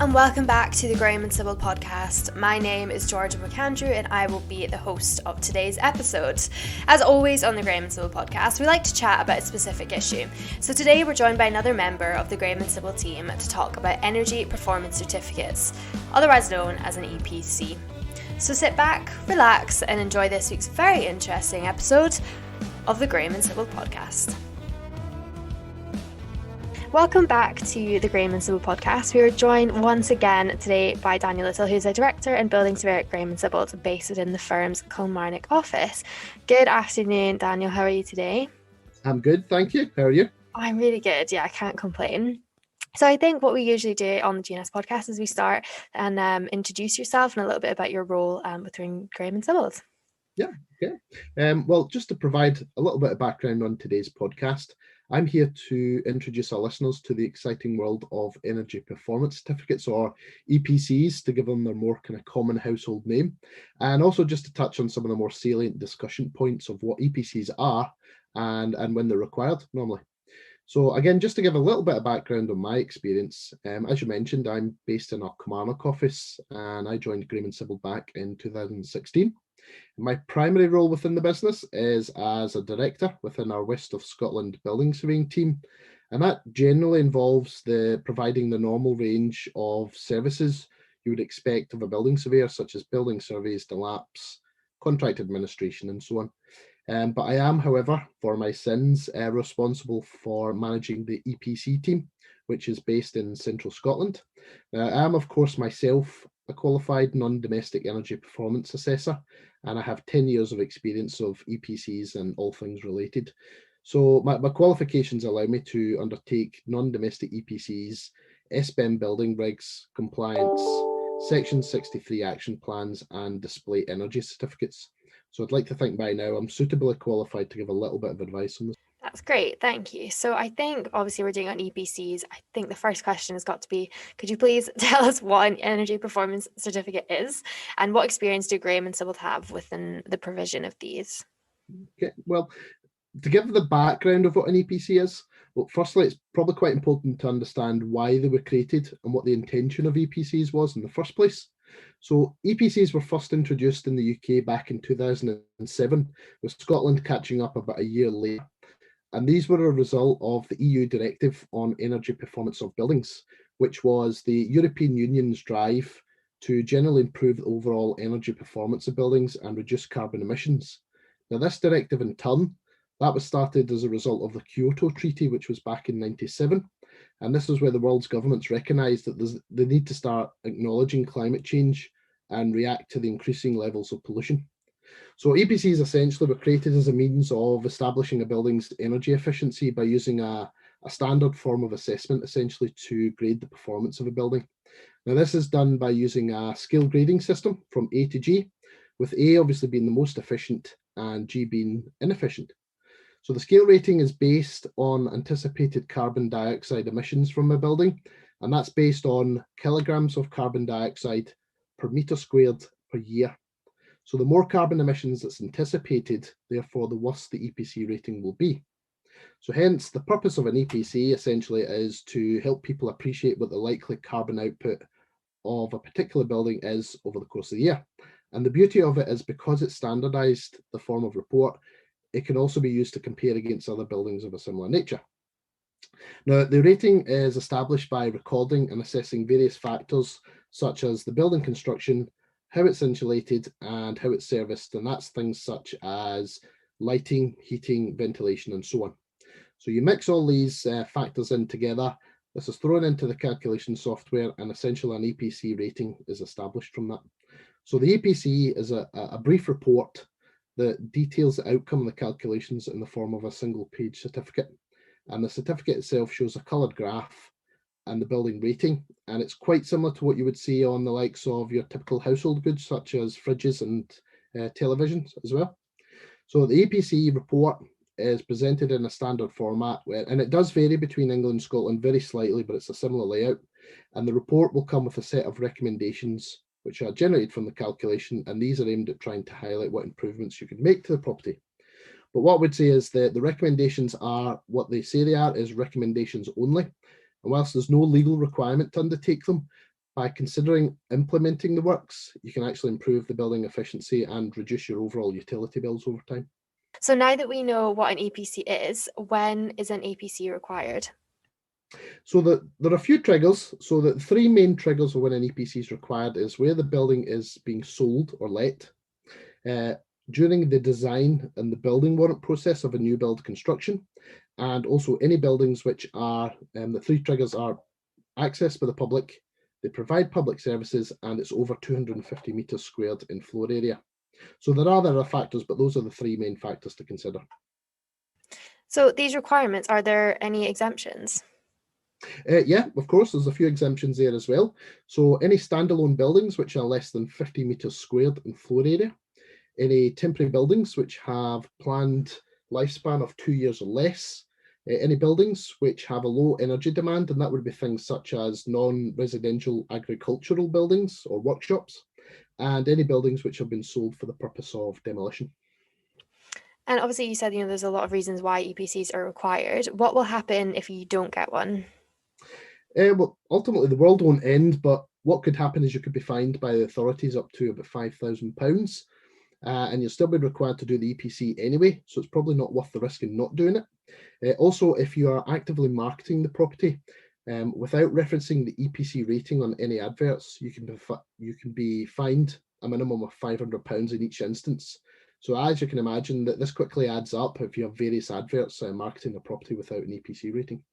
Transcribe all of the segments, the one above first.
and welcome back to the Graham Sibbald Podcast. My name is Jorja McAndrew and I will be the host of today's episode. As always on the Graham Sibbald Podcast, we like to chat about a specific issue. So today we're joined by another member of the Graham Sibbald team to talk about energy performance certificates, otherwise known as an EPC. So sit back, relax and enjoy this week's very interesting episode of the Graham Sibbald Podcast. Welcome back to the Graham Sibbald Podcast. We are joined once again today by Daniel Little, who's a director and building surveyor at Graham Sibbald, based within the firm's Kilmarnock office. Good afternoon, Daniel. How are you today? I'm good, thank you. How are you? I'm really good. Yeah, I can't complain. So I think what we usually do on the GNS podcast is we start and introduce yourself and a little bit about your role within Graham Sibbald. Yeah, okay. Well, just to provide a little bit of background on today's podcast, I'm here to introduce our listeners to the exciting world of energy performance certificates, or EPCs, to give them their more kind of common household name, and also just to touch on some of the more salient discussion points of what EPCs are and when they're required normally. So again, just to give a little bit of background on my experience, as you mentioned, I'm based in our Kilmarnock office and I joined Graham Sibbald back in 2016. My primary role within the business is as a director within our West of Scotland Building Surveying team, and that generally involves providing the normal range of services you would expect of a building surveyor, such as building surveys, DLAPs, contract administration and so on. But I am, however, for my sins, responsible for managing the EPC team, which is based in central Scotland. I am, of course, myself a qualified non-domestic energy performance assessor, and I have 10 years of experience of EPCs and all things related. So my qualifications allow me to undertake non-domestic EPCs, SBEM building regs, compliance, Section 63 action plans, and display energy certificates. So I'd like to think by now I'm suitably qualified to give a little bit of advice on this. That's great, thank you. So I think obviously we're doing on EPCs. I think the first question has got to be, could you please tell us what an energy performance certificate is and what experience do Graham and Sibbald have within the provision of these? Okay, well, to give the background of what an EPC is, well, firstly, it's probably quite important to understand why they were created and what the intention of EPCs was in the first place. So EPCs were first introduced in the UK back in 2007, with Scotland catching up about a year later. And these were a result of the EU directive on energy performance of buildings, which was the European Union's drive to generally improve the overall energy performance of buildings and reduce carbon emissions. Now, this directive in turn, that was started as a result of the Kyoto Treaty, which was back in 1997. And this is where the world's governments recognised that there's the need to start acknowledging climate change and react to the increasing levels of pollution. So EPCs essentially were created as a means of establishing a building's energy efficiency by using a standard form of assessment, essentially to grade the performance of a building. Now, this is done by using a scale grading system from A to G, with A obviously being the most efficient and G being inefficient. So the scale rating is based on anticipated carbon dioxide emissions from a building, and that's based on kilograms of carbon dioxide per metre squared per year. So the more carbon emissions that's anticipated, therefore the worse the EPC rating will be. So hence the purpose of an EPC essentially is to help people appreciate what the likely carbon output of a particular building is over the course of the year. And the beauty of it is because it's standardised, the form of report, it can also be used to compare against other buildings of a similar nature. Now, the rating is established by recording and assessing various factors such as the building construction, how it's insulated and how it's serviced, and that's things such as lighting, heating, ventilation, and so on. So you mix all these factors in together, this is thrown into the calculation software, and essentially an EPC rating is established from that. So the EPC is a brief report that details the outcome of the calculations in the form of a single page certificate. And the certificate itself shows a coloured graph and the building rating, and it's quite similar to what you would see on the likes of your typical household goods such as fridges and televisions as well. So the EPC report is presented in a standard format, and it does vary between England and Scotland very slightly, but it's a similar layout. And the report will come with a set of recommendations which are generated from the calculation, and these are aimed at trying to highlight what improvements you can make to the property. But what I would say is that the recommendations are what they say they are, is recommendations only. And whilst there's no legal requirement to undertake them, by considering implementing the works, you can actually improve the building efficiency and reduce your overall utility bills over time. So now that we know what an EPC is, when is an EPC required? So there are a few triggers. So the three main triggers of when an EPC is required is where the building is being sold or let, during the design and the building warrant process of a new build construction, and also any buildings which are, the three triggers are accessed by the public, they provide public services, and it's over 250 metres squared in floor area. So there are other factors, but those are the three main factors to consider. So these requirements, are there any exemptions? Yeah, of course, there's a few exemptions there as well. So any standalone buildings which are less than 50 metres squared in floor area, any temporary buildings which have planned lifespan of 2 years or less, any buildings which have a low energy demand, and that would be things such as non-residential agricultural buildings or workshops, and any buildings which have been sold for the purpose of demolition. And obviously you said, there's a lot of reasons why EPCs are required. What will happen if you don't get one? Well, ultimately the world won't end, but what could happen is you could be fined by the authorities up to about £5,000. And you'll still be required to do the EPC anyway, so it's probably not worth the risk in not doing it. Also, if you are actively marketing the property without referencing the EPC rating on any adverts, you can be fined a minimum of £500 in each instance. So as you can imagine, that this quickly adds up if you have various adverts marketing a property without an EPC rating.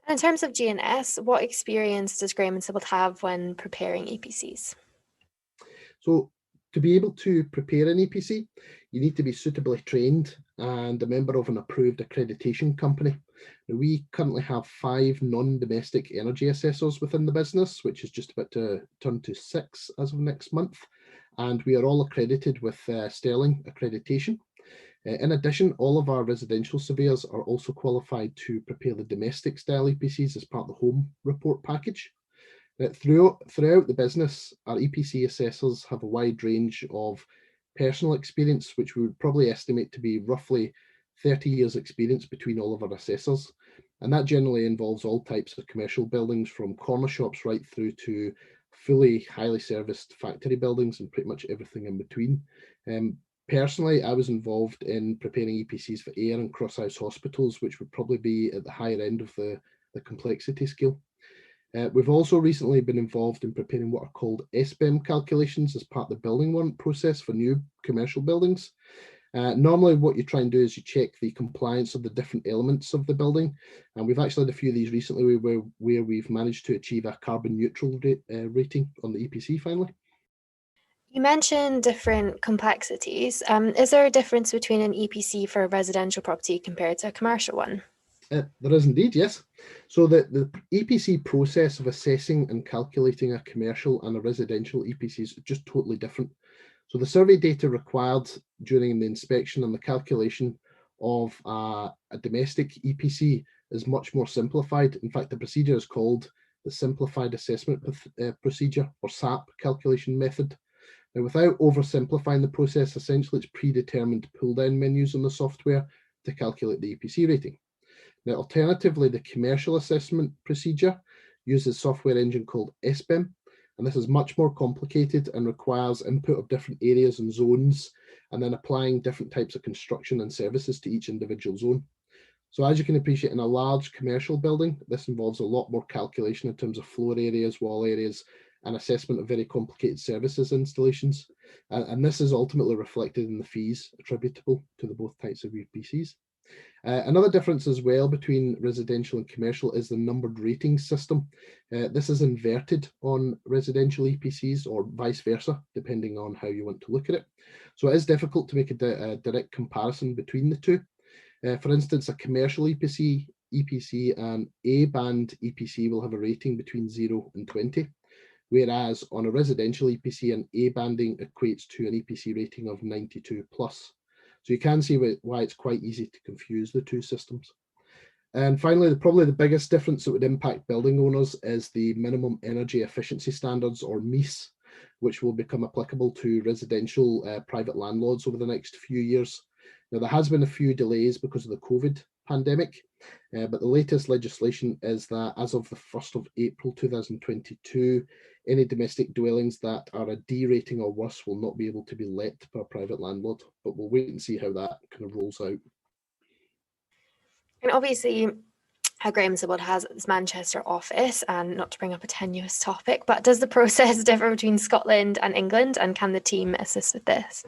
In terms of G&S, what experience does Graham Sibbald have when preparing EPCs? So to be able to prepare an EPC, you need to be suitably trained and a member of an approved accreditation company. Now, we currently have 5 non-domestic energy assessors within the business, which is just about to turn to 6 as of next month. And we are all accredited with Sterling accreditation. In addition, all of our residential surveyors are also qualified to prepare the domestic style EPCs as part of the home report package. Throughout the business, our EPC assessors have a wide range of personal experience, which we would probably estimate to be roughly 30 years experience between all of our assessors. And that generally involves all types of commercial buildings, from corner shops right through to fully highly serviced factory buildings and pretty much everything in between. Personally, I was involved in preparing EPCs for air and cross-house hospitals, which would probably be at the higher end of the complexity scale. We've also recently been involved in preparing what are called SBEM calculations as part of the building warrant process for new commercial buildings. Normally what you try and do is you check the compliance of the different elements of the building, and we've actually had a few of these recently where we've managed to achieve a carbon neutral rating on the EPC finally. You mentioned different complexities. Is there a difference between an EPC for a residential property compared to a commercial one? There is indeed, yes. So the EPC process of assessing and calculating a commercial and a residential EPC is just totally different. So the survey data required during the inspection and the calculation of a domestic EPC is much more simplified. In fact, the procedure is called the Simplified Assessment Procedure, or SAP calculation method. Now, without oversimplifying the process, essentially it's predetermined pull-down menus on the software to calculate the EPC rating. Now, alternatively, the commercial assessment procedure uses software engine called SBEM, and this is much more complicated and requires input of different areas and zones, and then applying different types of construction and services to each individual zone. So as you can appreciate, in a large commercial building, this involves a lot more calculation in terms of floor areas, wall areas, and assessment of very complicated services installations. And this is ultimately reflected in the fees attributable to the both types of EPCs. Another difference as well between residential and commercial is the numbered rating system. This is inverted on residential EPCs, or vice versa, depending on how you want to look at it. So it is difficult to make a direct comparison between the two. For instance, a commercial EPC and A band EPC will have a rating between 0 and 20, whereas on a residential EPC, an A banding equates to an EPC rating of 92 plus. So you can see why it's quite easy to confuse the two systems. And finally, probably the biggest difference that would impact building owners is the minimum energy efficiency standards, or MEES, which will become applicable to residential private landlords over the next few years. Now, there has been a few delays because of the COVID pandemic. But the latest legislation is that as of the 1st of April 2022, any domestic dwellings that are a D rating or worse will not be able to be let by a private landlord. But we'll wait and see how that kind of rolls out. And obviously, Graham Sibbald has his Manchester office, and not to bring up a tenuous topic, but does the process differ between Scotland and England, and can the team assist with this?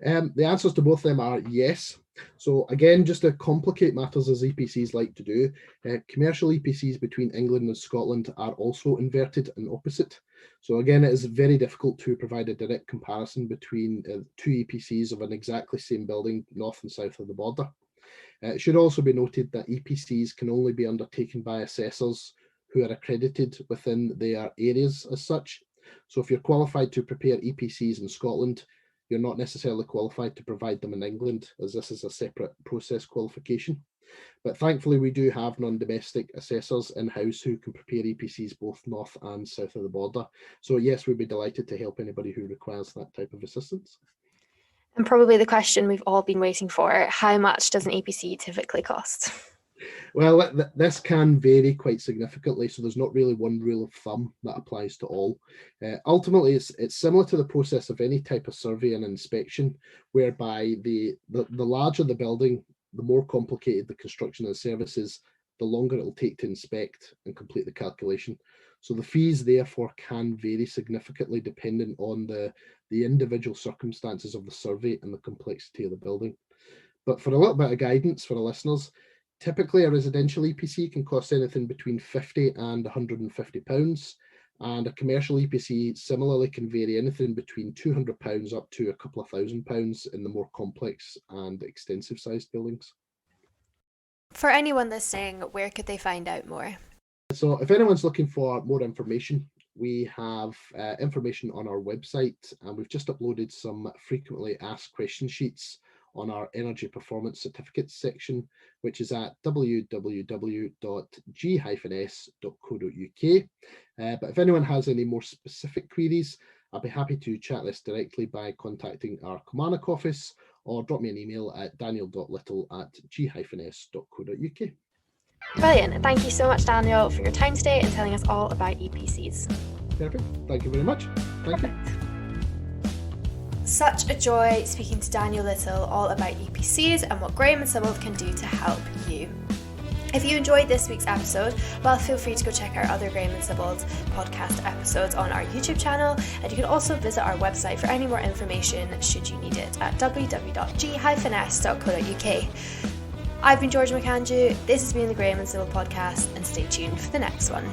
The answers to both of them are yes. So again, just to complicate matters as EPCs like to do, commercial EPCs between England and Scotland are also inverted and opposite. So again, it is very difficult to provide a direct comparison between two EPCs of an exactly same building north and south of the border. It should also be noted that EPCs can only be undertaken by assessors who are accredited within their areas as such. So if you're qualified to prepare EPCs in Scotland, you're not necessarily qualified to provide them in England, as this is a separate process qualification. But thankfully, we do have non-domestic assessors in-house who can prepare EPCs both north and south of the border. So yes, we'd be delighted to help anybody who requires that type of assistance. And probably the question we've all been waiting for, how much does an EPC typically cost? Well, this can vary quite significantly, so there's not really one rule of thumb that applies to all. Ultimately, it's similar to the process of any type of survey and inspection, whereby the larger the building, the more complicated the construction and services, the longer it'll take to inspect and complete the calculation. So the fees, therefore, can vary significantly depending on the individual circumstances of the survey and the complexity of the building. But for a little bit of guidance for the listeners, typically a residential EPC can cost anything between £50 and £150, and a commercial EPC similarly can vary anything between £200 up to a couple of £1,000 in the more complex and extensive sized buildings. For anyone listening, where could they find out more? So if anyone's looking for more information, we have information on our website, and we've just uploaded some frequently asked question sheets on our energy performance certificates section, which is at www.g-s.co.uk. But if anyone has any more specific queries, I'll be happy to chat this directly by contacting our Kilmarnock office, or drop me an email at daniel.little@g-s.co.uk. Brilliant. Thank you so much, Daniel, for your time today and telling us all about EPCs. Perfect. Thank you very much. Thank you. Such a joy speaking to Daniel Little all about EPCs and what Graham Sibbald can do to help you. If you enjoyed this week's episode, well, feel free to go check out other Graham Sibbald podcast episodes on our YouTube channel, and you can also visit our website for any more information should you need it at www.g-s.co.uk. I've been Jorja McAndrew, this has been the Graham Sibbald Podcast, and stay tuned for the next one.